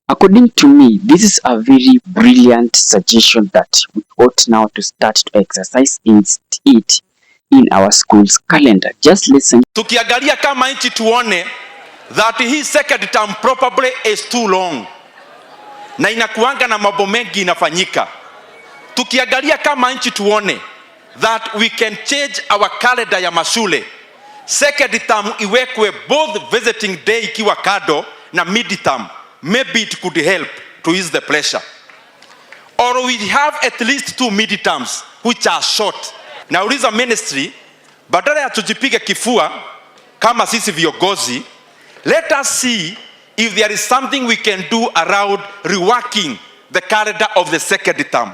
According to me, this is a very brilliant suggestion that we ought now to start to exercise it in our school's calendar. Just listen. Tukiangalia kama nchi tuone that hii second term probably is too long na inakuanga na mambo mengi inafanyika. Tukiangalia kama nchi tuone that we can change our calendar ya mashule. Second term iwekwe both visiting day ikiwa kado na mid term. Maybe it could help to ease the pressure. Or we have at least 2 mid terms which are short. Nauliza ministry, badala ya tujipige kifua kama sisi viongozi, let us see if there is something we can do around reworking the calendar of the second term.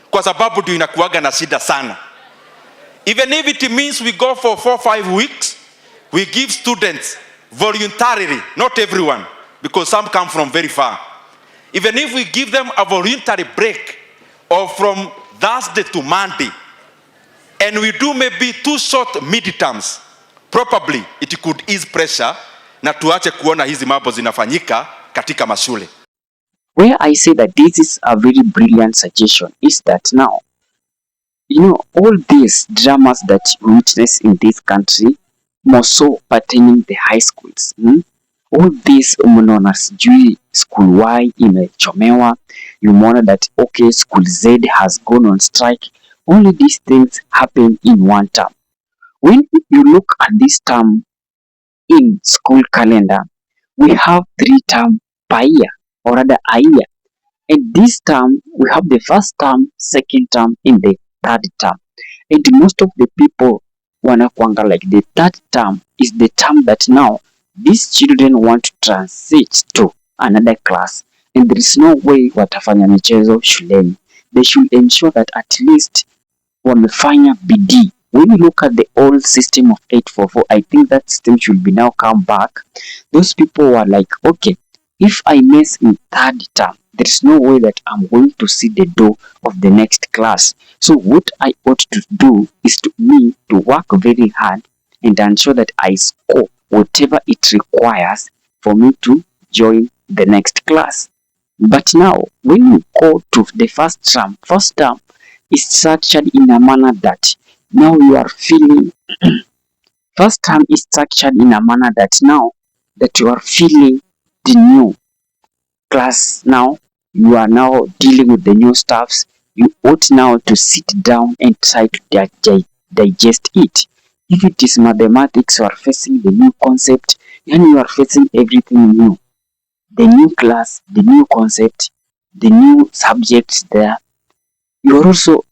Kwa sababu ndio inakuaga na shida sana. Even if it means we go for 4-5 weeks, we give students voluntarily, not everyone, because some come from very far. Even if we give them a voluntary break or from Thursday to Monday, and we do maybe 2 short midterms, probably it could ease pressure na tuache kuona hizi mambo zinafanyika katika mashule. Where I say that this is a very brilliant suggestion is that now, all these dramas that we witness in this country, more so pertaining the high schools, all this umeona sijui school Y imechomewa, umeona that okay, school Z has gone on strike. Only these things happen in one term. When you look at this term in school calendar, we have 3 terms per year, or rather a year. And this term, we have the first term, second term, and the third term. And most of the people wanakuanga like the third term is the term that now these children want to transit to another class. And there is no way watafanya michezo shuleni. They should ensure that at least wamefanya bidii. When you look at the old system of 844, I think that system should be now come back. Those people were like, okay, if I miss in third term, there is no way that I'm going to see the door of the next class. So what I ought to do is to work very hard and ensure that I score whatever it requires for me to join the next class. But now, when you go to the first term is structured in a manner that now you are feeling first term is structured in a manner that now that you are feeling the new class. Now you are now dealing with the new stuffs. You ought now to sit down and try to digest it. If it is mathematics, you are facing the new concept, and you are facing everything new. The new class, the new concept, the new subjects there. You are also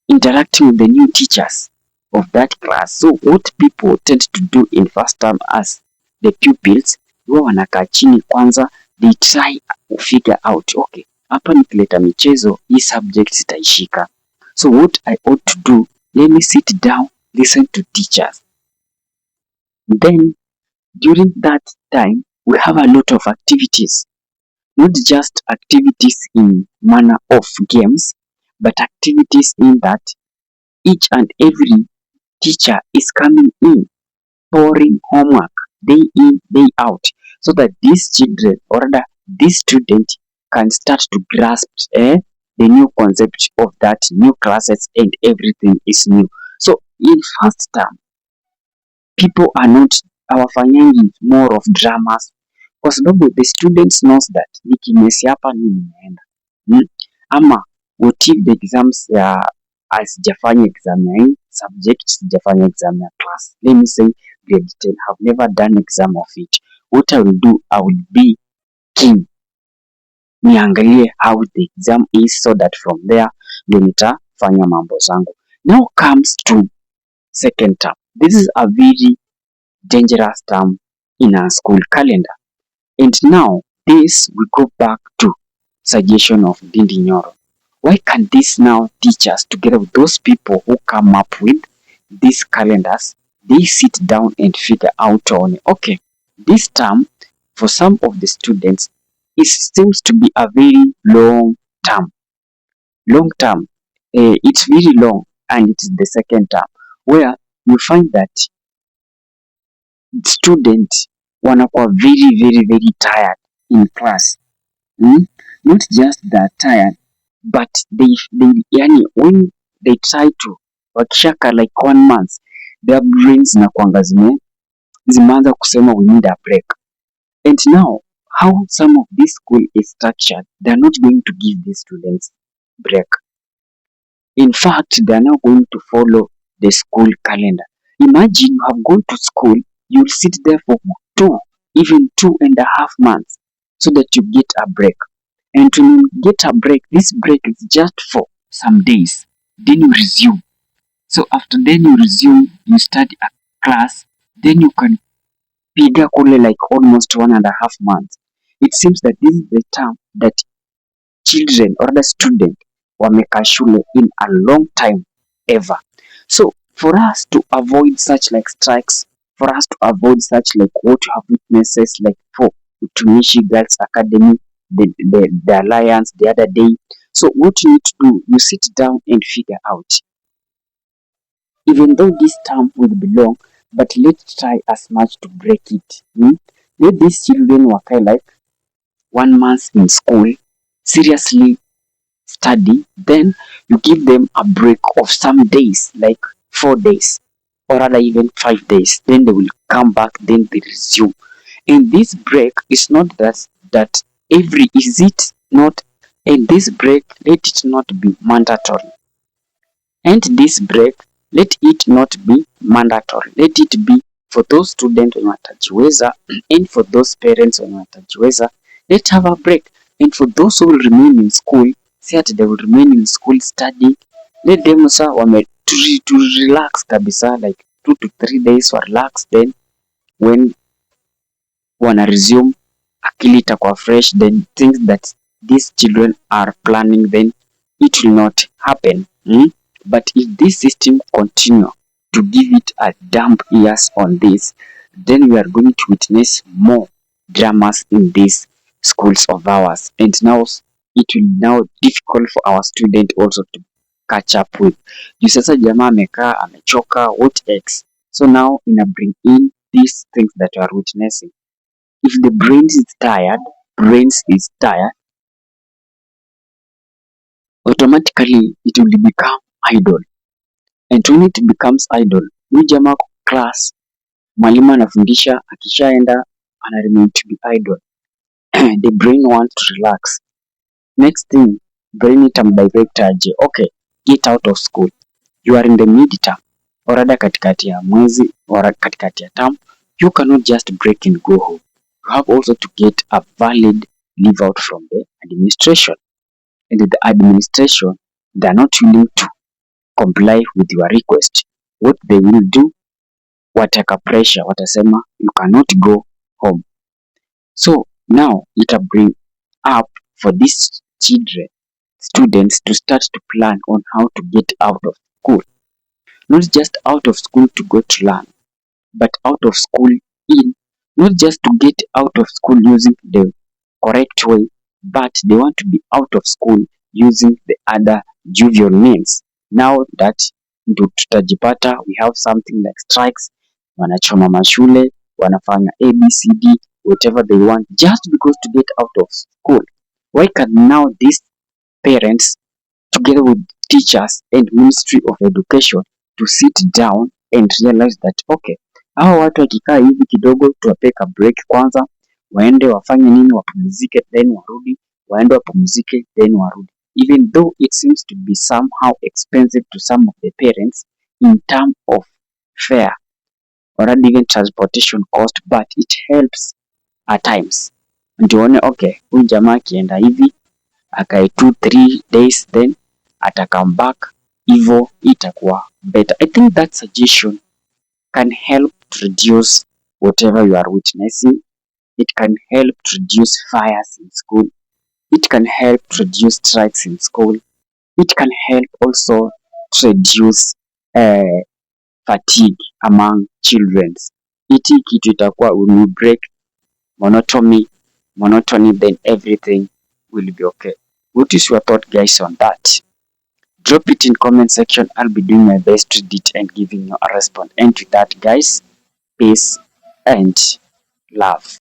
interacting with the new teachers of that class. So what people tend to do in first term as the pupils, wao wanakaa chini kwanza, they try to figure out, okay, hapa nikileta michezo, hii subject zitaishika. So what I ought to do, let me sit down, listen to teachers. Then during that time, we have a lot of activities. Not just activities in manner of games, but activities in that each and every teacher is coming in, pouring homework day in, day out, so that these children, or rather this student, can start to grasp the new concept of that new classes, and everything is new. So in first term, people are not hawafanyangi more of dramas, kwa sababu the students knows that nikimesi hapa nimeenda ama what if the exams sijafanya exam ya subject, sijafanya exam ya class, let me say grade 10, have never done exam of it. What I will do, I will be keen niangalie how the exam is, so that from there ndio nitafanya mambo zangu. Now comes to second term. This is a very dangerous term in our school calendar. And now this we go back to suggestion of Ndindi Nyoro. Why can this now teachers, together with those people who come up with these calendars, they sit down and figure out on, okay, this term for some of the students, it seems to be a very long term. It's very long, and it is the second term where you find that students wanakuwa very tired in class. mm? Not just they're tired, but they yani when they try to wakishaka like 1 month, their brains zinakuanga zimeanza kusema we need a break. And now how some of this school is structured, they are not going to give these students break. In fact, they are now going to follow the school calendar. Imagine you have gone to school, you'll sit there for even 2.5 months so that you get a break. And when you get a break, this break is just for some days. Then you resume. So after then you resume, you study a class, then you can piga kule like almost 1.5 months. It seems that this is the time that children or the student wamekaa shule in a long time ever. So for us to avoid such like strikes, for us to avoid such like what you have witnesses like for Utumishi Girls Academy, the alliance the other day. So what you need to do, you sit down and figure out, even though this term will be long, but let's try as much to break it. Let these children work like 1 month in school, seriously study, then you give them a break of some days, like 4 days, or rather even 5 days. Then they will come back, then they resume. And this break is not that every is it not, and this break let it not be mandatory. And this break let it not be mandatory. Let it be for those students wenye watajiweza and for those parents wenye watajiweza. Let's have a break. And for those who will remain in school, say that they will remain in school studying. Let them sa to relax kabisa like 2 to 3 days or relax, then when wana resume akili itakuwa fresh, then things that these children are planning, then it will not happen. But if this system continue to give it a damp ears on this, then we are going to witness more dramas in these schools of ours. And now it will now difficult for our student also to catch up with. Juu sasa jamaa amekaa amechoka, what else? So now ina bring in these things that you are witnessing. If the brains is tired, automatically it will become idle. And when it becomes idle, huyu jamaa kwa class, mwalimu anafundisha, akishaenda ana remain to be idle. The brain wants to relax. Next thing, brain itamdirect aje, okay, get out of school. You are in the mid-term, or rather katikati ya mwezi, or katikati ya term, you cannot just break and go home. You have also to get a valid leave out from the administration. And the administration, they are not willing to comply with your request. What they will do, wataka pressure, watasema you cannot go home. So now it will bring up for these children, students to start to plan on how to get out of school. Not just out of school to go to learn, but out of school in, not just to get out of school using the correct way, but they want to be out of school using the other jovial means. Now that ndo tutajipata we have something like strikes, wanachoma mashule, wanafanya ABCD, whatever they want just because to get out of school. Why can now these parents together with teachers and Ministry of Education to sit down and realize that okay, hawa watu wakikaa hivi kidogo tuwapeka break kwanza, waende wafanye nini, wapumzike then warudi, waende wapumzike then warudi. Even though it seems to be somehow expensive to some of the parents in terms of fare or even transportation cost, but it helps at times. Ndio okay, huyu jamaa akienda hivi akae 2-3 days then ata come back, hivyo itakuwa better. I think that suggestion can help to reduce whatever you are witnessing. It can help to reduce fires in school. It can help to reduce strikes in school. It can help also to reduce fatigue among children. Iti kitu itakuwa will break monotony, then everything will be okay. What is your thought, guys, on that? Drop it in comment section. I'll be doing my best to read it and giving you a response. And with that, guys, peace and love.